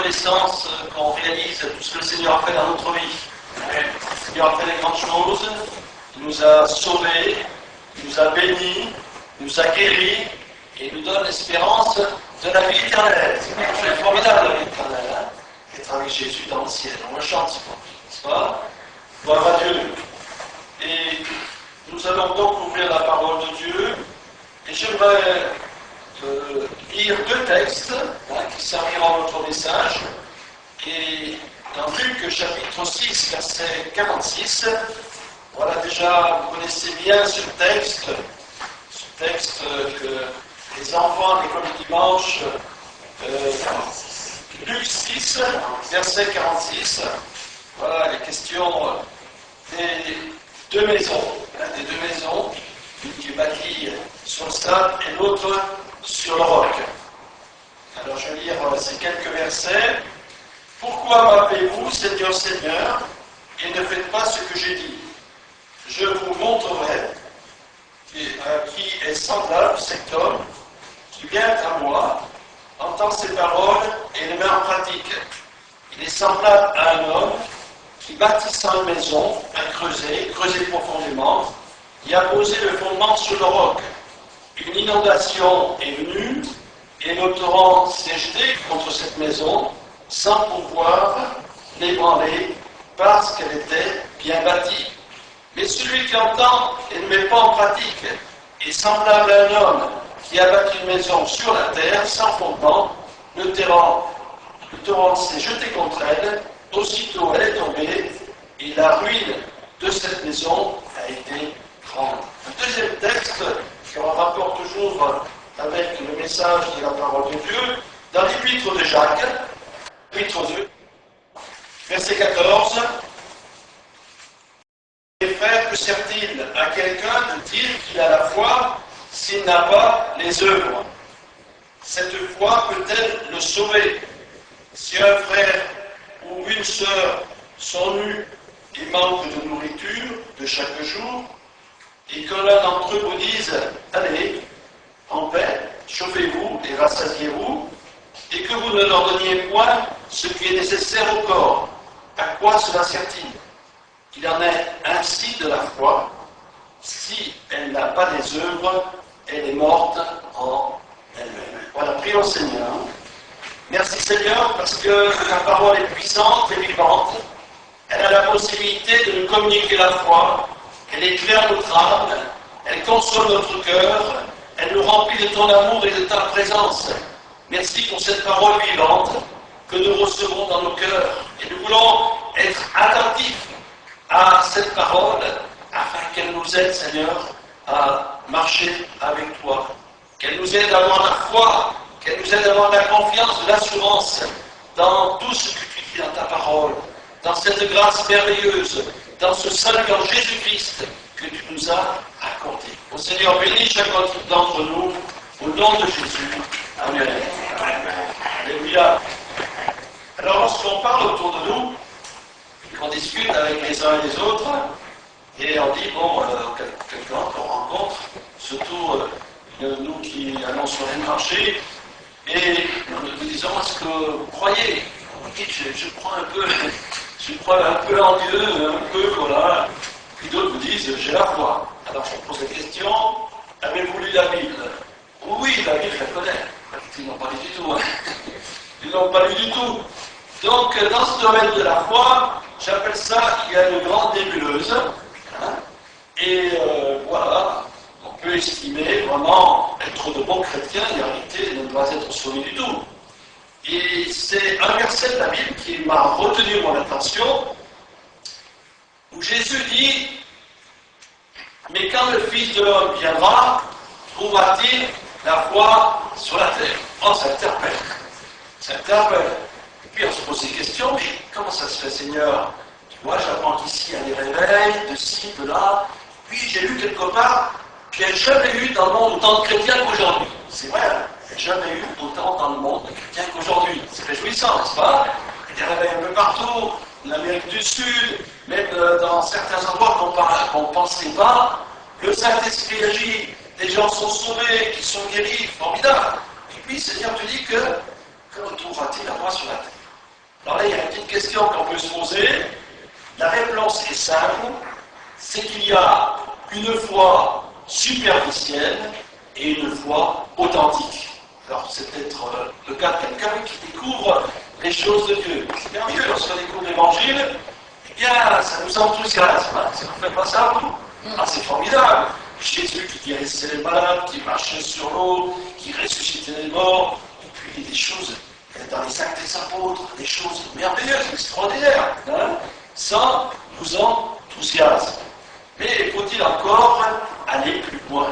reconnaissance qu'on réalise tout ce que le Seigneur a fait dans notre vie. Le Seigneur a fait des grandes choses, il nous a sauvés, il nous a bénis, il nous a guéris et il nous donne l'espérance de la vie éternelle. C'est formidable la vie éternelle, hein, être avec Jésus dans le ciel. On le chante, n'est-ce pas? Gloire à Dieu. Et nous allons donc ouvrir la parole de Dieu et j'aimerais lire deux textes qui serviront à notre message. Et dans Luc chapitre 6, verset 46, voilà, déjà vous connaissez bien ce texte que les enfants de l'école du dimanche, Luc 6, verset 46, voilà les questions des deux maisons, une qui est bâtie sur le sable et l'autre sur le roc. Alors je vais lire ces quelques versets. Pourquoi m'appelez-vous Seigneur, Seigneur, et ne faites pas ce que j'ai dit? Je vous montrerai qui est semblable cet homme qui vient à moi, entend ses paroles et les met en pratique. Il est semblable à un homme qui, bâtissant une maison, a creusé profondément, et a posé le fondement sur le roc. Une inondation est venue, et le torrent s'est jeté contre cette maison, sans pouvoir l'ébranler, parce qu'elle était bien bâtie. Mais celui qui entend et ne met pas en pratique est semblable à un homme qui a bâti une maison sur la terre, sans fondement. Le torrent s'est jeté contre elle, aussitôt elle est tombée, et la ruine de cette maison a été grande. Le deuxième texte, qui est en rapport toujours avec le message de la parole de Dieu, dans l'épître de Jacques, chapitre 2, verset 14. Les frères, que sert-il à quelqu'un de dire qu'il a la foi s'il n'a pas les œuvres? Cette foi peut-elle le sauver? Si un frère ou une sœur sont nus et manquent de nourriture de chaque jour, et que l'un d'entre eux vous dise « Allez, en paix, chauffez-vous et rassasiez-vous », et que vous ne leur donniez point ce qui est nécessaire au corps, à quoi cela sert-il? Il en est ainsi de la foi. Si elle n'a pas les œuvres, elle est morte en elle-même. Voilà, prions le Seigneur. Merci Seigneur, parce que ta parole est puissante et vivante. Elle a la possibilité de nous communiquer la foi. Elle éclaire notre âme. Elle console notre cœur. Elle nous remplit de ton amour et de ta présence. Merci pour cette parole vivante que nous recevons dans nos cœurs. Et nous voulons être attentifs à cette parole afin qu'elle nous aide, Seigneur, à marcher avec toi. Qu'elle nous aide à avoir la foi, qu'elle nous aide à avoir la confiance, de l'assurance dans tout ce que tu dis dans ta parole, dans cette grâce merveilleuse, dans ce salut en Jésus-Christ que tu nous as accordé. Ô Seigneur, bénis chacun d'entre nous, au nom de Jésus. Amen. Alléluia. Alors, lorsqu'on parle autour de nous, qu'on discute avec les uns et les autres, et on dit, bon, quelqu'un qu'on rencontre, surtout nous qui allons sur les marchés, et nous disons, est-ce que vous croyez? Oui, je crois un peu, je crois un peu en Dieu, un peu, voilà. Puis d'autres vous disent, j'ai la foi. Alors je pose la question, avez-vous lu la Bible? Oui, la Bible, je la connais. Ils n'ont pas lu du tout. Hein. Ils n'ont pas lu du tout. Donc, dans ce domaine de la foi, j'appelle ça, il y a une grande nébuleuse. Hein, et voilà, on peut estimer vraiment être de bons chrétiens et en réalité ne pas être sauvés du tout. Et c'est un verset de la Bible qui m'a retenu mon attention, où Jésus dit, mais quand le Fils de l'homme viendra, trouvera-t-il la foi sur la terre? Oh, ça interpelle. Ça interpelle. Et puis on se pose des questions, mais comment ça se fait, Seigneur? Tu vois, j'apprends qu'ici il y a des réveils, de ci, de là. Puis j'ai lu quelque part qu'il n'y a jamais eu dans le monde autant de chrétiens qu'aujourd'hui. C'est vrai, il n'y a jamais eu autant dans le monde de chrétiens qu'aujourd'hui. C'est réjouissant, n'est-ce pas? Il y a des réveils un peu partout, en Amérique du Sud, même dans certains endroits qu'on ne pensait pas. Le Saint-Esprit agit, des gens sont sauvés, qui sont guéris, formidable. Et puis, Seigneur te dit que trouvera-t-il la foi sur la terre? Alors là, il y a une petite question qu'on peut se poser. La réponse est simple, c'est qu'il y a une foi superficielle et une foi authentique. Alors c'est peut-être le cas de quelqu'un qui découvre les choses de Dieu. C'est merveilleux lorsqu'on découvre l'Évangile, eh bien ça nous enthousiasme. Hein. Ça ne fait pas ça, vous? Ah, c'est formidable. Jésus qui guérissait les malades, qui marchait sur l'eau, qui ressuscitait les morts, et puis il y a des choses dans les actes des apôtres, des choses merveilleuses, extraordinaires. Hein. Ça nous enthousiasme. Mais faut-il encore aller plus loin?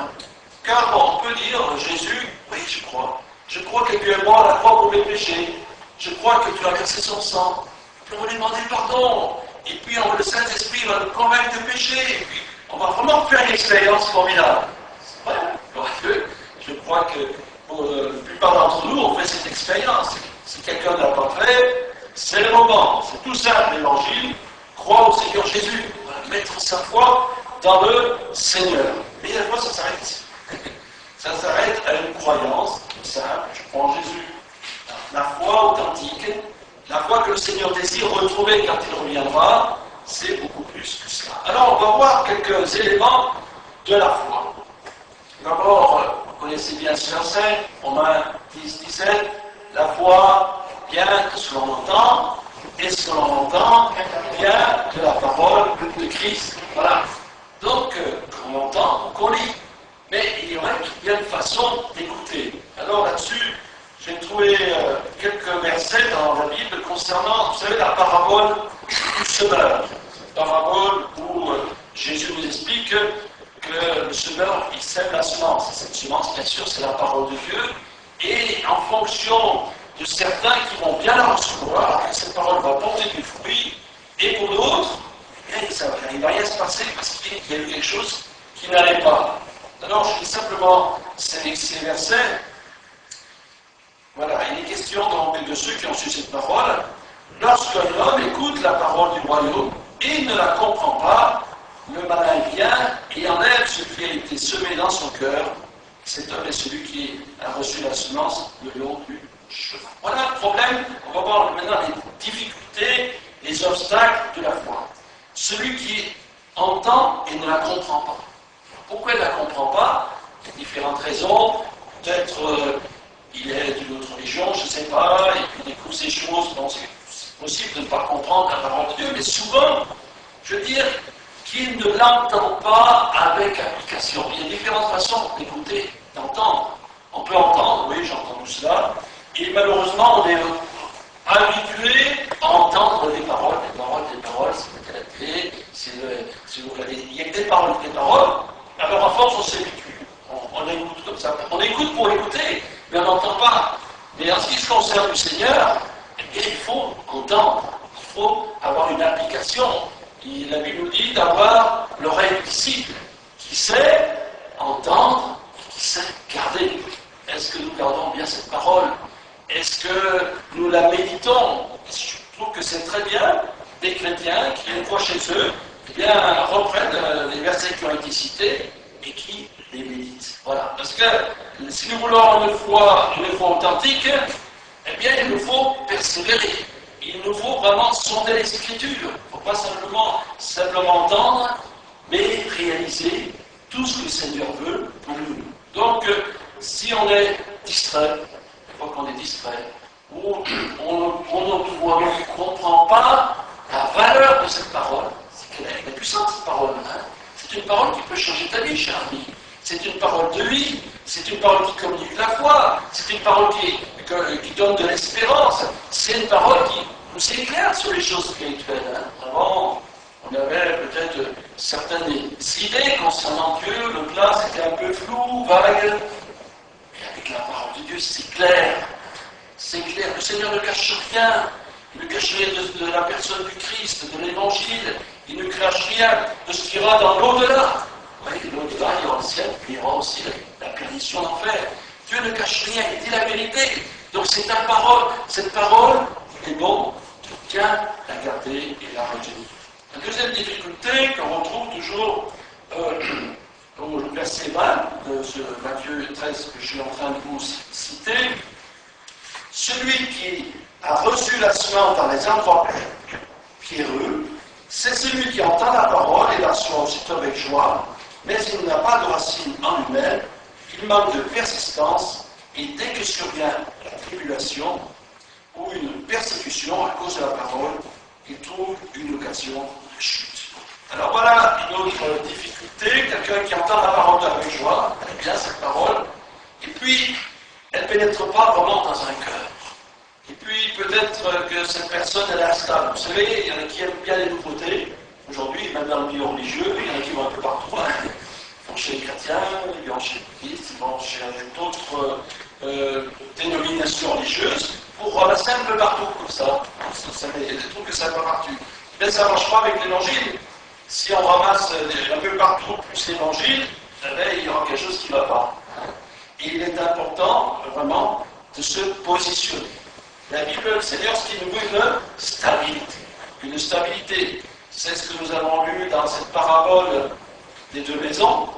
Car on peut dire, Jésus, oui, je crois. Je crois que tu es mort à la croix pour mes péchés. Je crois que tu as versé son sang. Puis on va lui demander pardon. Et puis le Saint-Esprit va nous convaincre de péché. Et puis on va vraiment faire une expérience formidable. C'est vrai. Je crois que pour la plupart d'entre nous, on fait cette expérience. Si quelqu'un ne l'a pas fait, c'est le moment. C'est tout simple, l'Évangile. Croire au Seigneur Jésus. Mettre sa foi dans le Seigneur. Mais la foi, ça s'arrête ici. Ça s'arrête à une croyance simple, je crois en Jésus. La foi authentique, la foi que le Seigneur désire retrouver quand il reviendra, c'est beaucoup plus que cela. Alors, on va voir quelques éléments de la foi. D'abord, vous connaissez bien ce verset, Romains 10, 17, la foi vient de ce que l'on entend, et ce que l'on entend vient de la parole de Christ. Voilà. Donc, on entend, on lit. Mais il y aurait bien une façon d'écouter. Alors là-dessus, j'ai trouvé quelques versets dans la Bible concernant, vous savez, la parabole du semeur. Cette parabole où Jésus nous explique que le semeur, il sème la semence. Et cette semence, bien sûr, c'est la parole de Dieu. Et en fonction de certains qui vont bien la recevoir, cette parole va porter du fruit, et pour d'autres, il ne va rien se passer parce qu'il y a eu quelque chose qui n'allait pas. Alors, je lis simplement ces versets. Voilà, il est question donc de ceux qui ont su cette parole. Lorsqu'un homme écoute la parole du royaume et ne la comprend pas, le malin vient et enlève ce qui a été semé dans son cœur. Cet homme est celui qui a reçu la semence le long du chemin. Voilà le problème. On va voir maintenant les difficultés, les obstacles de la foi. Celui qui entend et ne la comprend pas. Pourquoi il ne la comprend pas? Il y a différentes raisons. Peut-être il est d'une autre religion, je ne sais pas, et puis il découvre ces choses. Bon, c'est possible de ne pas comprendre la parole de Dieu, mais souvent, je veux dire qu'il ne l'entend pas avec application. Il y a différentes façons d'écouter, d'entendre. On peut entendre, oui, j'entends tout cela, et malheureusement, on est habitué à entendre des paroles, c'est la télé, il y a que des paroles, alors à force on s'habitue, on écoute comme ça, on écoute pour écouter, mais on n'entend pas. Mais en ce qui se concerne du Seigneur, eh bien, il faut entendre, il faut avoir une application. Et la Bible nous dit d'avoir l'oreille du disciple, qui sait entendre, et qui sait garder. Est-ce que nous gardons bien cette parole? Est-ce que nous la méditons? Je trouve que c'est très bien des chrétiens qui, une fois chez eux, eh bien, reprennent les versets qui ont été cités et qui les méditent. Voilà. Parce que si nous voulons une foi authentique, eh bien, il nous faut persévérer. Il nous faut vraiment sonder les Écritures. Il ne faut pas simplement entendre, mais réaliser tout ce que le Seigneur veut pour nous. Donc, si on est distrait, une fois qu'on est distrait, ou on ne comprend pas la valeur de cette parole, c'est qu'elle est puissante, cette parole. Hein. C'est une parole qui peut changer ta vie, cher ami. C'est une parole de vie, c'est une parole qui communique la foi, c'est une parole qui donne de l'espérance, c'est une parole qui nous éclaire sur les choses spirituelles. Hein. Avant, on avait peut-être certaines idées concernant Dieu, le plan c'était un peu flou, vague, mais avec la parole de Dieu, c'est clair. C'est clair, le Seigneur ne cache rien. Il ne cache rien de la personne du Christ, de l'Évangile. Il ne cache rien de ce qu'il y aura dans l'au-delà. Oui, l'au-delà, il y aura le ciel, puis il y aura aussi la perdition d'enfer. Dieu ne cache rien, il dit la vérité. Donc c'est ta parole. Cette parole, il est bon, tiens, la garder et la retenir. La deuxième difficulté qu'on retrouve toujours au verset 20 de ce Matthieu 13 que je suis en train de vous citer, Celui qui a reçu la semence dans les endroits pierreux, c'est celui qui entend la parole et la reçoit aussitôt avec joie, mais il n'a pas de racine en lui-même, il manque de persistance, et dès que survient la tribulation ou une persécution à cause de la parole, il trouve une occasion de chute. Alors voilà une autre difficulté, quelqu'un qui entend la parole avec joie, elle aime bien cette parole, et puis elle ne pénètre pas vraiment dans un cœur. Et puis peut-être que cette personne elle est instable. Vous savez, il y en a qui aiment bien les nouveautés. Aujourd'hui, même dans le milieu religieux, il y en a qui vont un peu partout. Ils vont chez les chrétiens, ils vont chez les bouddhistes, ils vont chez d'autres dénominations religieuses pour ramasser un peu partout comme ça. Vous savez, il y a des trucs que ça va partout. Mais ça ne marche pas avec l'évangile. Si on ramasse un peu partout plus l'évangile, il y aura quelque chose qui ne va pas. Et il est important, vraiment, de se positionner. La Bible, le Seigneur, ce qui nous veut une stabilité. Une stabilité. C'est ce que nous avons lu dans cette parabole des deux maisons.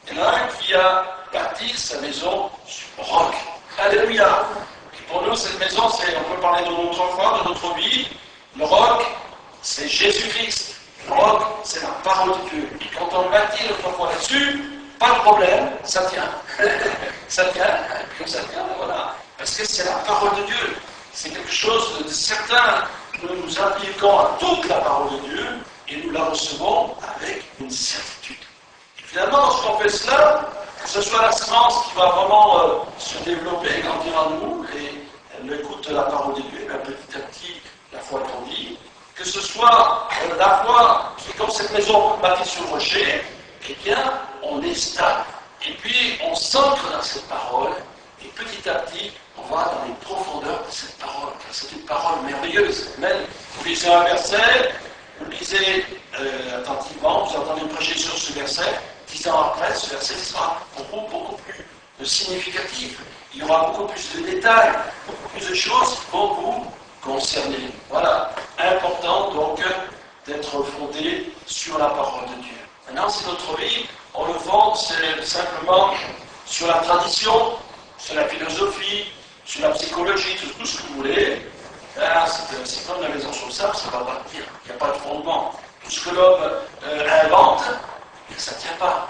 Il y en a un qui a bâti sa maison sur le roc. Alléluia. Et pour nous, cette maison, on peut parler de notre foi, de notre vie. Le roc, c'est Jésus-Christ. Le roc, c'est la parole de Dieu. Et quand on bâtit notre foi là-dessus, pas de problème, ça tient. Ça tient, comme ça tient, voilà. Parce que c'est la parole de Dieu. C'est quelque chose de certain. Nous nous appliquons à toute la parole de Dieu et nous la recevons avec une certitude. Et finalement, lorsqu'on fait cela, que ce soit la semence qui va vraiment se développer, grandir en nous, et elle écoute la parole de Dieu, et petit à petit, la foi grandit. Que ce soit la foi qui est comme cette maison bâtie sur le rocher, eh bien, on est stable. Et puis, on s'ancre dans cette parole, et petit à petit, on va dans les profondeurs de cette parole. C'est une parole merveilleuse. Même, vous lisez un verset, vous lisez attentivement, vous entendez prêcher sur ce verset, 10 ans après, ce verset sera beaucoup plus significatif. Il y aura beaucoup plus de détails, beaucoup plus de choses qui vont vous concerner. Voilà. Important, donc, d'être fondé sur la parole de Dieu. Maintenant, si notre vie, on le fonde simplement sur la tradition, sur la philosophie, sur la psychologie, tout ce que vous voulez, c'est comme la maison sur le sable, ça ne va pas tenir. Il n'y a pas de fondement. Tout ce que l'homme invente, ça ne tient pas.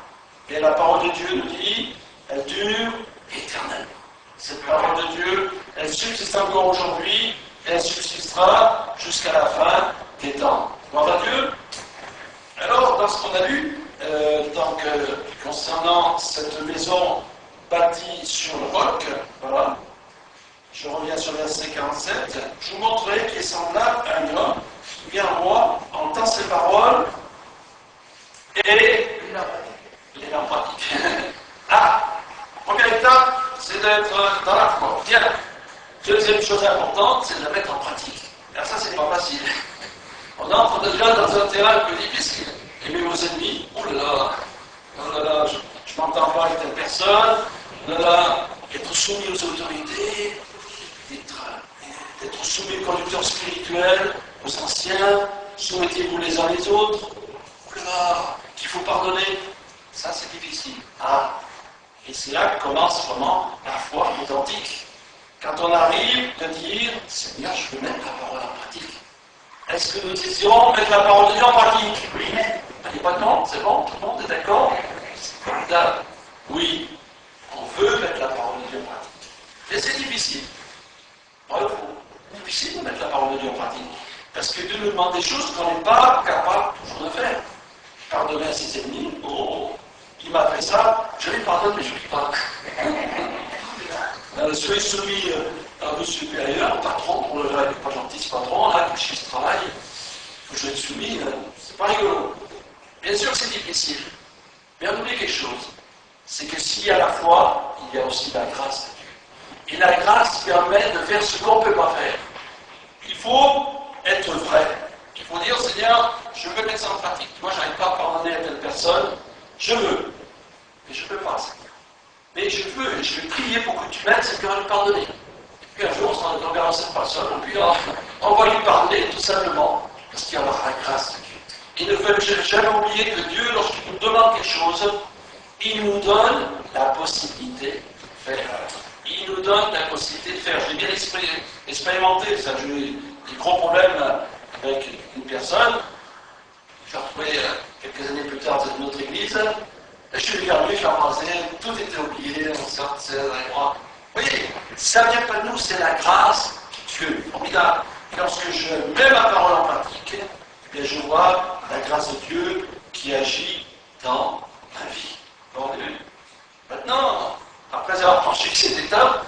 Et la parole de Dieu nous dit, elle dure éternellement. Cette parole de Dieu, elle subsiste encore aujourd'hui, et elle subsistera jusqu'à la fin des temps. Gloire à Dieu. Alors, dans ce qu'on a lu, concernant cette maison bâtie sur le roc, voilà, je reviens sur le verset 47, je vous montrerai qui est semblable à un homme qui vient à moi, entend ses paroles et il est en pratique. Première étape, c'est d'être dans la foi. Bien. Deuxième chose importante, c'est de la mettre en pratique. Alors ça, c'est pas facile. On entre déjà dans un terrain un peu difficile. Aimer vos ennemis, oh là là, je m'entends pas avec telle personne, oh là là, être soumis aux autorités, d'être soumis aux conducteurs spirituels, aux anciens, soumettez-vous les uns les autres, oh là là, qu'il faut pardonner, ça c'est difficile. Et c'est là que commence vraiment la foi authentique. Quand on arrive de dire, Seigneur, je veux mettre la parole en pratique. Est-ce que nous disions mettre la parole de Dieu en pratique? Oui. Il n'y a pas de non, c'est bon, tout le monde est d'accord? C'est formidable. Oui, on veut mettre la parole de Dieu en pratique. Mais c'est difficile. Bravo. C'est difficile de mettre la parole de Dieu en pratique. Parce que Dieu nous demande des choses qu'on n'est pas capable toujours de faire. Pardonner à ses ennemis, il m'a fait ça, je lui pardonne, mais je ne lui pas. Soyez soumis à vos supérieurs, au patron, pour le pas gentil ce patron, là, qui je travaille, il faut que je sois soumis, c'est pas rigolo. Bien sûr que c'est difficile, mais on oublie quelque chose, c'est que s'il y a la foi, il y a aussi la grâce de Dieu. Et la grâce permet de faire ce qu'on ne peut pas faire. Il faut être vrai. Il faut dire, Seigneur, je veux mettre ça en pratique. Moi, je n'arrive pas à pardonner à telle personne, je veux, mais je ne peux pas, Seigneur. Mais je veux, et je vais prier pour que tu m'aides, c'est qu'il va nous pardonner. Et puis un jour, on s'en verra cette personne, et puis on va lui pardonner tout simplement, parce qu'il y aura la grâce de Dieu. Il ne faut jamais oublier que Dieu, lorsqu'il nous demande quelque chose, il nous donne la possibilité de faire. il nous donne la possibilité de faire. J'ai bien expérimenté ça. J'ai eu des gros problèmes avec une personne. Je l'ai retrouvé quelques années plus tard dans notre église. Et je suis venu, je l'ai embrassé, tout était oublié, on sortait dans les bras. Vous voyez, ça ne vient pas de nous, c'est la grâce de Dieu. Formidable. Lorsque je mets ma parole en pratique, eh bien, je vois la grâce de Dieu qui agit dans ma vie. Bon, maintenant, après avoir franchi cette étape,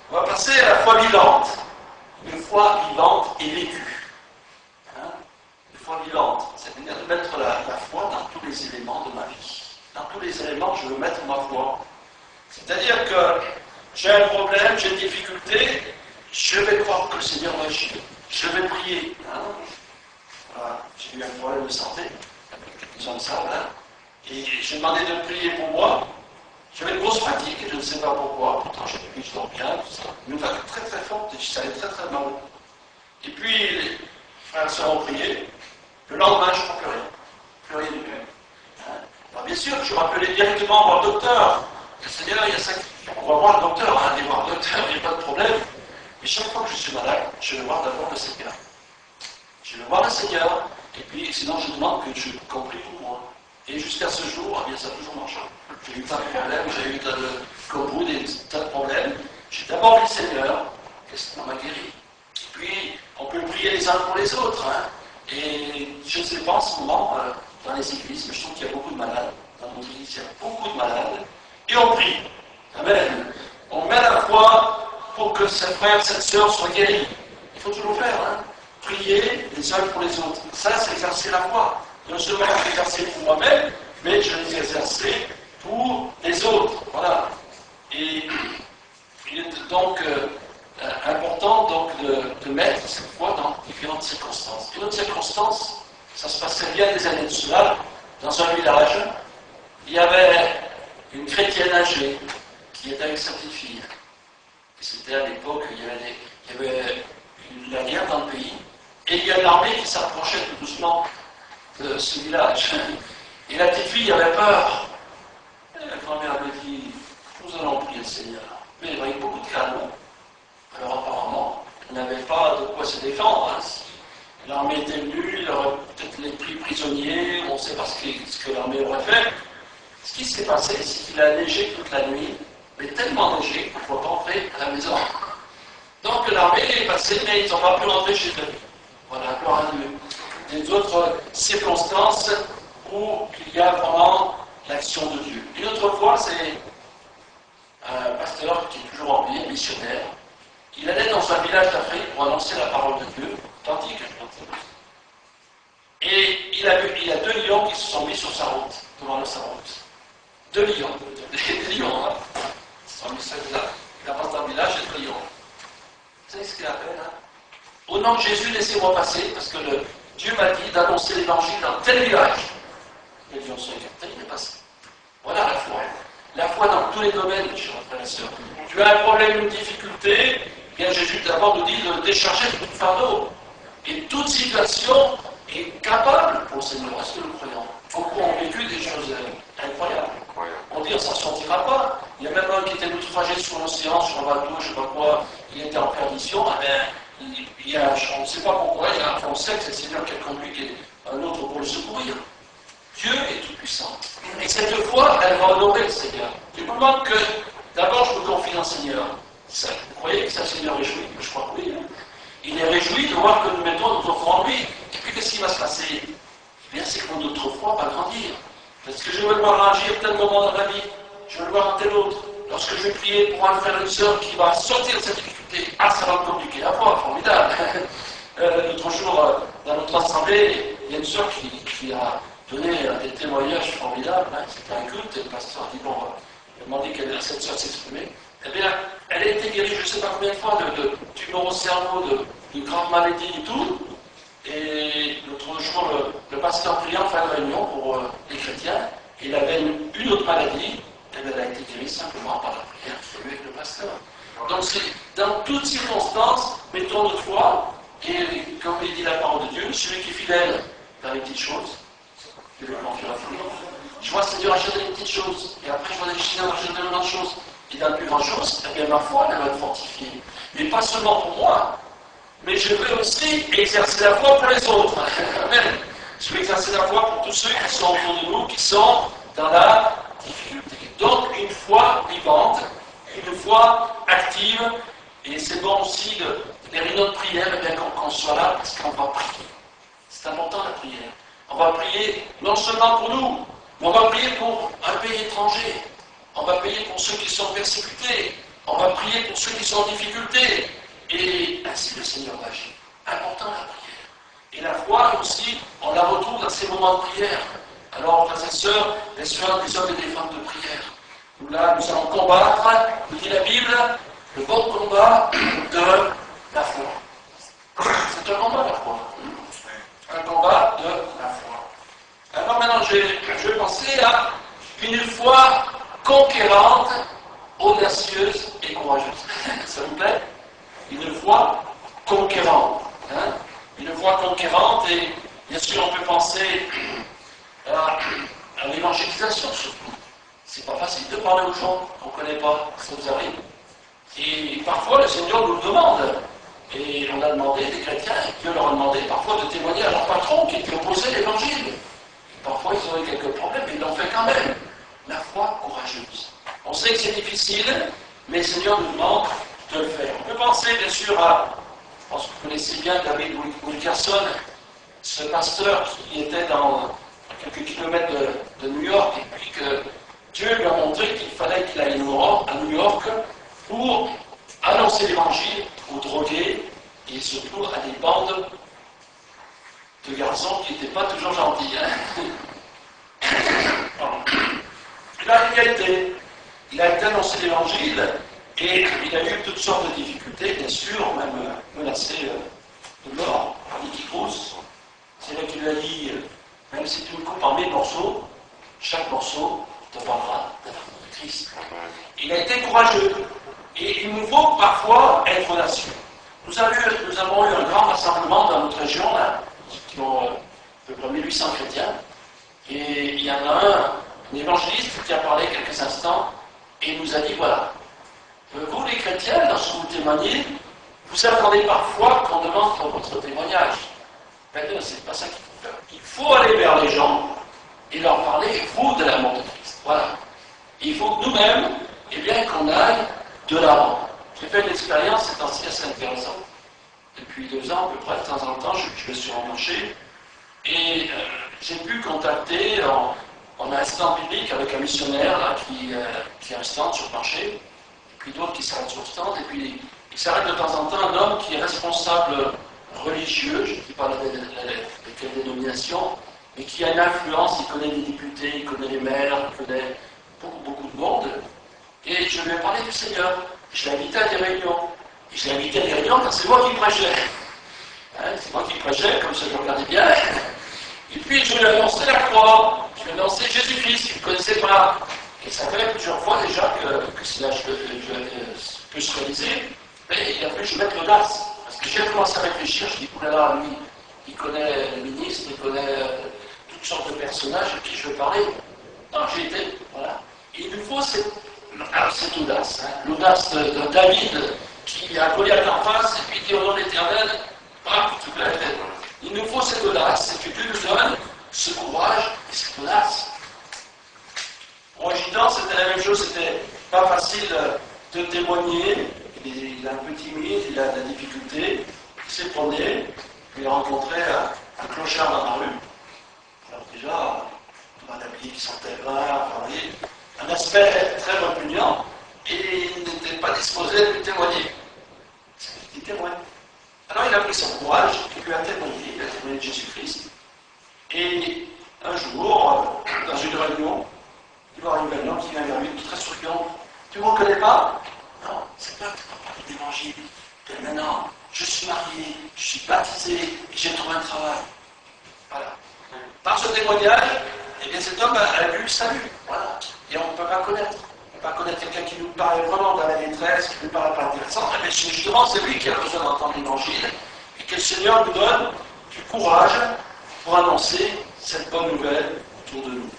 on va passer à la foi vivante. Une foi vivante et vécue. Hein? Une foi vivante, c'est-à-dire de mettre la foi dans tous les éléments de ma vie. Dans tous les éléments, je veux mettre ma foi. C'est-à-dire que j'ai un problème, j'ai une difficulté, je vais croire que le Seigneur va agir. Je vais prier. Hein? Voilà. J'ai eu un problème de santé, besoin de ça, voilà. Et j'ai demandé de prier pour moi. J'avais une grosse fatigue, je ne sais pas pourquoi. Pourtant, j'ai dit, je dors bien, tout ça. Une fatigue très très forte, et ça allait très très mal. Et puis, les frères et sœurs ont prié. Le lendemain, je ne crois plus rien. Plus rien du tout. Hein? Alors, bien sûr, je rappelais directement voir le docteur. Le Seigneur, il y a ça. On va voir le docteur, hein, aller voir le docteur, il n'y a pas de problème. Mais chaque fois que je suis malade, je vais voir d'abord le Seigneur. Je vais voir le Seigneur, et puis sinon je demande que je compris pour moi. Et jusqu'à ce jour, eh bien, ça a toujours marché. J'ai eu tas de problèmes, j'ai eu qu'au bout des tas de problèmes. J'ai d'abord vu le Seigneur, et ça m'a guéri. Et puis, on peut prier les uns pour les autres. Hein. Et je ne sais pas en ce moment, dans les églises, mais je trouve qu'il y a beaucoup de malades. Dans notre église, il y a beaucoup de malades. Et on prie. Amen. On met la foi pour que ce frère, cette sœur soit guéri. Il faut toujours faire, hein. Prier les uns pour les autres. Ça, c'est exercer la foi. Non seulement l'exercer pour moi-même, mais je vais exercer pour les autres. Voilà. Et il est donc important donc, de mettre cette foi dans différentes circonstances. Une autre circonstance, ça se passait bien des années de cela, dans un village, il y avait une chrétienne âgée qui était avec sa petite fille. Et c'était à l'époque, il y avait la guerre dans le pays, et il y a une armée qui s'approchait tout doucement de ce village. Et la petite fille avait peur. Et la grand-mère lui dit, nous allons prier le Seigneur. Mais avec beaucoup de calme. Alors apparemment, elle n'avait pas de quoi se défendre. Hein. L'armée était venue, il aurait peut-être les pris prisonniers, on ne sait pas ce que l'armée aurait fait. Ce qui s'est passé, c'est qu'il a neigé toute la nuit, mais tellement neigé qu'on ne pouvait pas entrer à la maison. Donc l'armée est passée, mais ils n'ont pas pu rentrer chez eux. Voilà, gloire à Dieu. Des autres circonstances où il y a vraiment l'action de Dieu. Une autre fois, c'est un pasteur qui est toujours en vie, un missionnaire. Il allait dans un village d'Afrique pour annoncer la parole de Dieu, authentique, et il y a 2 lions qui se sont mis sur sa route, devant sa route. 2 lions, des lions, hein. Ils se sont mis sur là. Il passe dans le village, il y a 2 lions. Vous savez ce qu'il appelle, hein? Au nom de Jésus, laissez-moi passer, parce que Dieu m'a dit d'annoncer l'évangile dans tel village. Les lions sont écartés, il est passé. Voilà la foi. La foi dans tous les domaines, chers frères et sœurs. Tu as un problème, une difficulté, bien Jésus d'abord nous dit de décharger tout fardeau. Et toute situation est capable pour le Seigneur. Est-ce que nous croyons? Beaucoup ont vécu des choses incroyables. On dit on ne s'en sortira pas. Il y a même un qui était naufragé sur l'océan, sur un bateau, je ne sais pas quoi, il était en perdition. On ne sait pas pourquoi, on sait que c'est le Seigneur qui a conduit un autre pour le secourir. Dieu est tout-puissant. Et cette foi, elle va honorer le Seigneur. Du moment que, d'abord, je me confie dans le Seigneur. Vous croyez que ça, le Seigneur est réjoui? Je crois que oui. Hein. Il est réjoui de voir que nous mettons notre foi en lui. Et puis, qu'est-ce qui va se passer? Eh bien, c'est que notre foi va grandir. Parce que je vais le voir agir tel moment dans ma vie. Je vais le voir en tel autre. Lorsque je vais prier pour un frère et une sœur qui va sortir de cette difficulté, ça va me compliquer la foi, formidable. L'autre jour, dans notre assemblée, il y a une sœur qui a donné des témoignages formidables. Hein. C'était un culte, et le pasteur a dit, bon, il a demandé qu'elle ait cette sœur s'exprimer. Eh bien, elle a été guérie, je ne sais pas combien de fois, de tumeurs au cerveau, de graves maladies et tout. Et l'autre jour, le pasteur priait en fin de réunion pour les chrétiens, et il avait une autre maladie, et elle a été guérie simplement par la prière avec le pasteur. Donc, dans toutes circonstances, mettons notre foi, et comme il dit la parole de Dieu, celui qui est fidèle dans les petites choses, je vois Seigneur agir dans les petites choses, et après je vois les Seigneur agir dans les grandes choses. il n'a plus grand-chose, eh bien ma foi, elle va être fortifiée. Mais pas seulement pour moi, mais je vais aussi exercer la foi pour les autres. Amen. Je vais exercer la foi pour tous ceux qui sont autour de nous, qui sont dans la difficulté. Donc, une foi vivante, une foi active, et c'est bon aussi de faire une autre prière, et bien qu'on soit là, parce qu'on va prier. C'est important la prière. On va prier non seulement pour nous, mais on va prier pour un pays étranger. On va prier pour ceux qui sont persécutés. On va prier pour ceux qui sont en difficulté. Et ainsi le Seigneur agit. Important la prière. Et la foi aussi, on la retrouve dans ces moments de prière. Alors, frères et sœurs, des hommes et des femmes de prière. Nous allons combattre, nous dit la Bible, le bon combat de la foi. C'est un combat de la foi. Un combat de la foi. Alors maintenant, je vais penser à une foi conquérante, audacieuse et courageuse. Ça vous plaît? Une foi conquérante. Hein? Une foi conquérante, et bien sûr, on peut penser à l'évangélisation surtout. C'est pas facile de parler aux gens qu'on ne connaît pas, ça vous arrive. Et parfois, le Seigneur nous le demande. Et on a demandé, des chrétiens, Dieu leur a demandé parfois de témoigner à leur patron qui était opposé à l'évangile. Parfois, ils ont eu quelques problèmes, mais ils l'ont fait quand même. La foi courageuse. On sait que c'est difficile, mais le Seigneur nous demande de le faire. On peut penser, bien sûr, je pense que vous connaissez bien David Wilkerson, ce pasteur qui était dans quelques kilomètres de New York, et puis que Dieu lui a montré qu'il fallait qu'il aille à New York pour annoncer l'évangile aux drogués et surtout à des bandes de garçons qui n'étaient pas toujours gentils. Hein. Il a été annoncé l'évangile et il a eu toutes sortes de difficultés, bien sûr, même menacé de mort par Nicky Cruz. C'est là qu'il lui a dit, même si tu me coupes en 1000 morceaux, chaque morceau te parlera de l'amour de Christ. Il a été courageux. Et il nous faut parfois être audacieux. Nous avons eu un grand rassemblement dans notre région, là, qui ont à peu près 1800 chrétiens. Et il y en a un évangéliste qui a parlé quelques instants et nous a dit, voilà, vous les chrétiens, lorsque vous témoignez, vous attendez parfois qu'on demande votre témoignage. Ben non, c'est pas ça qu'il faut faire. Il faut aller vers les gens et leur parler, vous, de l'amour de Christ. Voilà. Et il faut que nous-mêmes, eh bien, qu'on aille de l'avant. J'ai fait une expérience, c'est ainsi assez intéressant. Depuis 2 ans, à peu près, de temps en temps, je me suis emmarché et j'ai pu contacter, on a un stand public avec un missionnaire là, qui a un stand sur le marché, et puis d'autres qui s'arrêtent sur le stand, et puis il s'arrête de temps en temps un homme qui est responsable religieux, je ne dis pas de quelle dénomination, mais qui a une influence, il connaît les députés, il connaît les maires, il connaît beaucoup de monde. Et je lui ai parlé du Seigneur. Je l'ai invité à des réunions. Et je l'ai invité à des réunions car c'est moi qui prêchais. Hein, c'est moi qui prêchais, comme ça je regardais bien. Et puis je lui ai annoncé la croix. Je lui ai annoncé Jésus-Christ, qu'il ne connaissait pas. Et ça fait plusieurs fois déjà que cela peut se réaliser. Mais il a fallu que je mette l'audace. Parce que j'ai commencé à réfléchir. Je dis, oulala, lui, il connaît le ministre, il connaît toutes sortes de personnages à qui je veux parler. Non, j'ai été, voilà. Et il nous faut cette audace, hein, l'audace de David qui a Goliath en face et puis dit au nom de l'Éternel, tout la tête. Il nous faut cette audace, et que Dieu nous donne ce courage et cette audace. Pour un gitan, c'était la même chose, c'était pas facile de témoigner, il est un peu timide, il a de la difficulté, il s'est promené, il a rencontré un clochard dans la rue. Alors déjà, on a habillé qui sentait rare, un aspect très répugnant, et il n'était pas disposé à lui témoigner. Il témoigne. Alors il a pris son courage, il lui a témoigné de Jésus-Christ. Et un jour, dans une réunion, il va arriver un homme qui vient vers lui, qui est très souriant. Tu ne me reconnais pas? Non, c'est pas que tu m'as parlé d'évangile. Maintenant, je suis marié, je suis baptisé, et j'ai trouvé un travail. Voilà. Par ce témoignage, eh bien cet homme a vu le salut. Voilà. Et on ne peut pas connaître. On ne peut pas connaître quelqu'un qui nous paraît vraiment dans la détresse, qui nous paraît pas intéressant. Mais justement, c'est lui qui a besoin d'entendre l'évangile. Et que le Seigneur nous donne du courage pour annoncer cette bonne nouvelle autour de nous.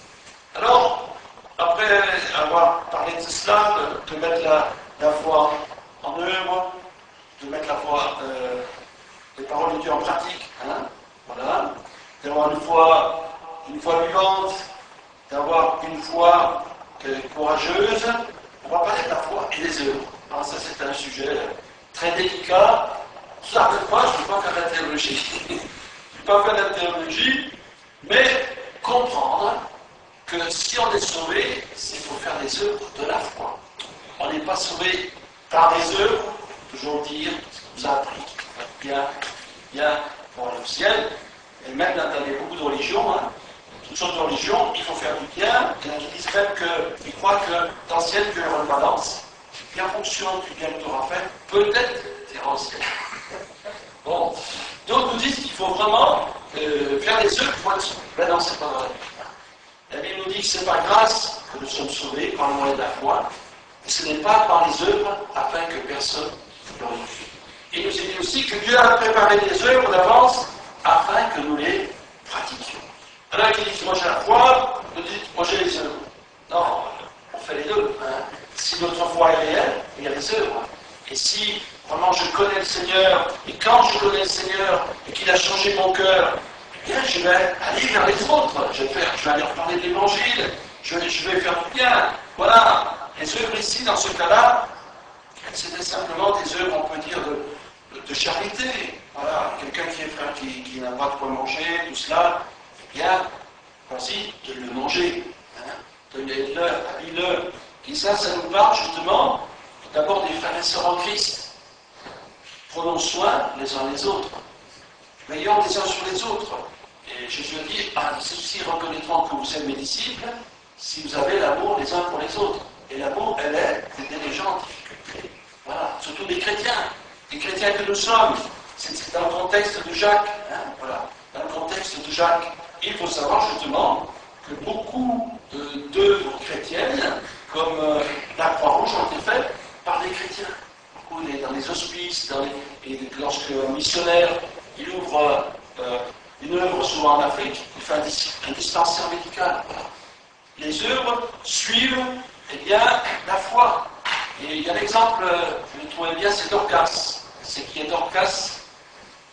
Alors, après avoir parlé de cela, de mettre la foi en œuvre, de mettre la foi, les paroles de Dieu en pratique, hein, voilà, d'avoir une foi vivante, d'avoir une foi courageuse. On va parler de la foi et des œuvres. Alors ça c'est un sujet très délicat. Ça, moi, je ne peux pas faire de la théologie. Je ne peux pas faire de la théologie, mais comprendre que si on est sauvé, c'est pour faire des œuvres de la foi. On n'est pas sauvé par des œuvres, toujours dire, ce qui vous a appris, bien pour aller au ciel. Et même dans beaucoup de religions, hein, toutes sortes de religions, il faut faire du bien. Il y en a qui disent même qu'ils croient que dans le ciel, tu auras une balance. Et en fonction du bien que tu auras fait, peut-être tu iras au ciel. Bon. D'autres nous disent qu'il faut vraiment faire des œuvres pour être sauvé. Ben non, c'est pas vrai. La Bible nous dit que c'est par grâce que nous sommes sauvés par le moyen de la foi. Et ce n'est pas par les œuvres afin que personne ne glorifie. Et il nous est dit aussi que Dieu a préparé des œuvres d'avance afin que nous les pratiquions. Alors qui dit moi j'ai la foi, nous dit moi j'ai les œuvres. Non, on fait les deux. Hein. Si notre foi est réelle, il y a des œuvres. Et si vraiment je connais le Seigneur, et quand je connais le Seigneur, et qu'il a changé mon cœur, eh bien je vais aller vers les autres. Je vais aller leur parler de l'Évangile. Je vais faire du bien. Voilà. Les œuvres ici, dans ce cas-là, c'était simplement des œuvres, on peut dire, de charité. Voilà, quelqu'un qui n'a pas de quoi manger, tout cela, eh bien, voici, de le manger. Hein, donnez-le, habille-le. Et ça nous parle justement d'abord des frères et sœurs en Christ. Prenons soin les uns les autres. Veillons les uns sur les autres. Et Jésus dit, ceux-ci reconnaîtront que vous êtes mes disciples si vous avez l'amour les uns pour les autres. Et l'amour, elle est d'aider les gens en difficulté. Voilà, surtout les chrétiens que nous sommes. C'est dans le contexte de Jacques. Hein, voilà, dans le contexte de Jacques. Et il faut savoir justement que beaucoup d'œuvres chrétiennes, comme la Croix-Rouge, ont été faites par des chrétiens. Beaucoup dans les hospices, lorsque un missionnaire il ouvre une œuvre souvent en Afrique, il fait un dispensaire médical. Voilà. Les œuvres suivent la foi. Et il y a l'exemple, je le trouvais bien, c'est Dorcas. C'est qui est Dorcas?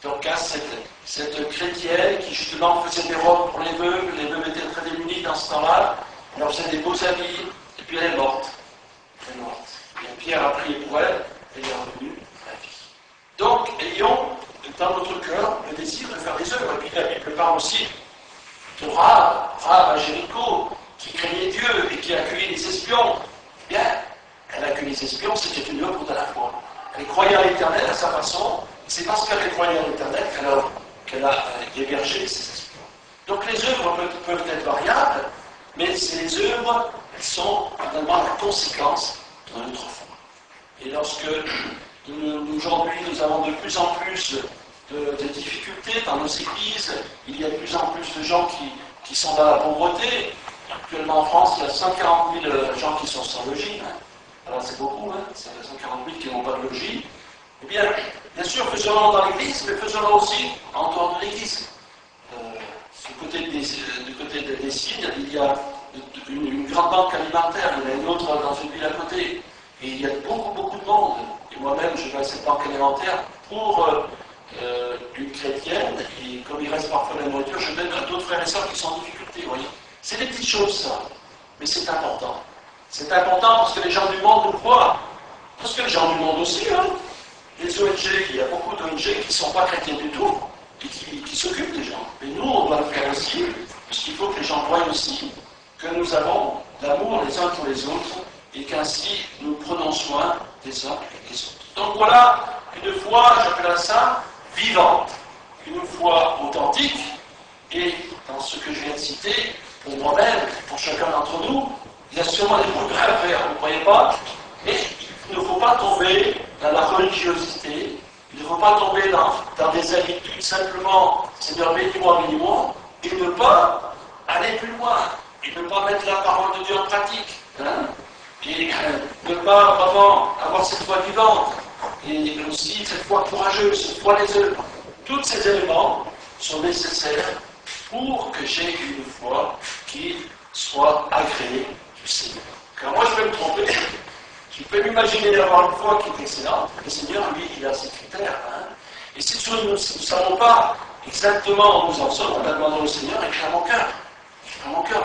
Dorcas, cette chrétienne qui justement faisait des robes pour les veuves étaient très démunies dans ce temps-là, elle leur faisait des beaux habits, et puis elle est morte. Et Pierre a prié pour elle, elle est revenue à la vie. Donc, ayons dans notre cœur le désir de faire des œuvres. Et puis la Bible parle aussi de Rahab à Jéricho, qui craignait Dieu et qui a accueilli les espions. Bien, elle a accueilli les espions, c'était une œuvre de la foi. Elle croyait à l'Éternel à sa façon, c'est parce qu'elle croyait à l'Éternel qu'elle a hébergé ces espions. Donc les œuvres peuvent être variables, mais ces œuvres, elles sont finalement la conséquence de notre foi. Et lorsque aujourd'hui nous avons de plus en plus de difficultés dans nos églises, il y a de plus en plus de gens qui sont dans la pauvreté. Actuellement en France, il y a 140 000 gens qui sont sans logis. Hein. Alors c'est beaucoup, hein, c'est 140 000 qui n'ont pas de logis. Eh bien sûr, faisons-le dans l'église, mais faisons-le aussi en dehors de l'église. Du côté des signes, il y a une grande banque alimentaire, il y en a une autre dans une ville à côté. Et il y a beaucoup de monde. Et moi-même, je vais à cette banque alimentaire pour une chrétienne, et comme il reste parfois la nourriture, je donne à d'autres frères et sœurs qui sont en difficulté, vous voyez. C'est des petites choses, ça. Mais c'est important. C'est important parce que les gens du monde nous croient. Parce que les gens du monde aussi, hein. Les ONG, il y a beaucoup d'ONG qui ne sont pas chrétiens du tout, et qui s'occupent des gens. Mais nous, on doit le faire aussi, parce qu'il faut que les gens voient aussi que nous avons l'amour les uns pour les autres, et qu'ainsi nous prenons soin des uns et des autres. Donc voilà, une foi, j'appelle ça, vivante, une foi authentique, et dans ce que je viens de citer, pour moi-même, pour chacun d'entre nous, il y a sûrement des progrès à faire, vous ne croyez pas? Mais il ne faut pas tomber dans la religiosité, il ne faut pas tomber dans des habitudes simplement, Seigneur, bénis-moi, et ne pas aller plus loin, et ne pas mettre la parole de Dieu en pratique, hein? Et ne pas vraiment avoir cette foi vivante, et aussi cette foi courageuse, cette foi les œuvres. Tous ces éléments sont nécessaires pour que j'ai une foi qui soit agréée du du Seigneur. Car moi, je peux me tromper. Je peux m'imaginer d'avoir une foi qui est excellente. Le Seigneur, lui, il a ses critères. Hein. Et si nous ne savons pas exactement où nous en sommes, on va demander au Seigneur, éclaire mon cœur. Éclaire mon cœur.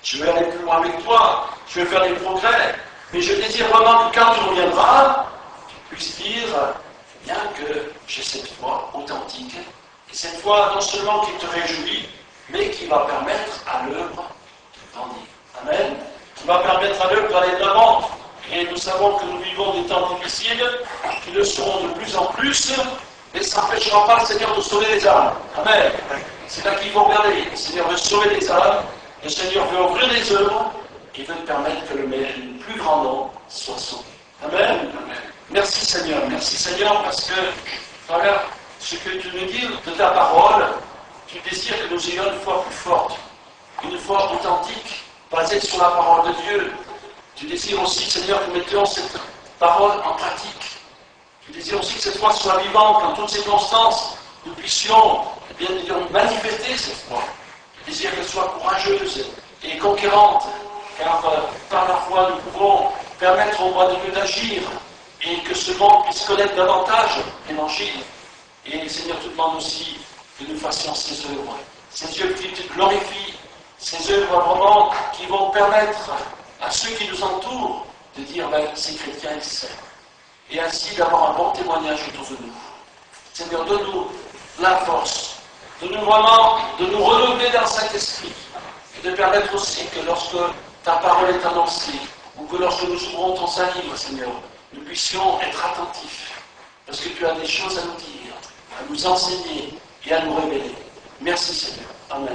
Je vais aller plus loin avec toi. Je vais faire des progrès. Mais je désire vraiment que quand tu reviendras, tu puisses dire, bien que j'ai cette foi authentique. Et cette foi, non seulement qui te réjouit, mais qui va permettre à l'œuvre de grandir. Amen. Qui va permettre à l'œuvre d'aller de l'avant. Et nous savons que nous vivons des temps difficiles, qui le seront de plus en plus, mais ça n'empêchera pas le Seigneur de sauver les âmes. Amen. C'est là qu'il faut regarder. Le Seigneur veut sauver les âmes, le Seigneur veut ouvrir les œuvres, et veut permettre que le plus grand nombre soit sauvé. Amen. Amen. Merci Seigneur, parce que, à travers ce que tu nous dis de ta parole, tu désires que nous ayons une foi plus forte, une foi authentique, basée sur la parole de Dieu. Tu désires aussi, Seigneur, que nous mettions cette parole en pratique. Tu désires aussi que cette foi soit vivante en toutes circonstances. Nous puissions, bien dire, manifester cette foi. Tu désires qu'elle soit courageuse et conquérante, car par la foi, nous pouvons permettre au roi de Dieu d'agir et que ce monde puisse connaître davantage l'Évangile. Et Seigneur, tu demandes aussi que nous fassions ces œuvres, ces œuvres qui te glorifient, ces œuvres vraiment qui vont permettre à ceux qui nous entourent de dire, ces chrétiens, ils s'aiment. Et ainsi d'avoir un bon témoignage autour de nous. Seigneur, donne-nous la force, donne-nous vraiment de nous renouveler dans cet esprit, et de permettre aussi que lorsque ta parole est annoncée, ou que lorsque nous ouvrons ton Saint-Livre, Seigneur, nous puissions être attentifs, parce que tu as des choses à nous dire, à nous enseigner et à nous révéler. Merci Seigneur. Amen.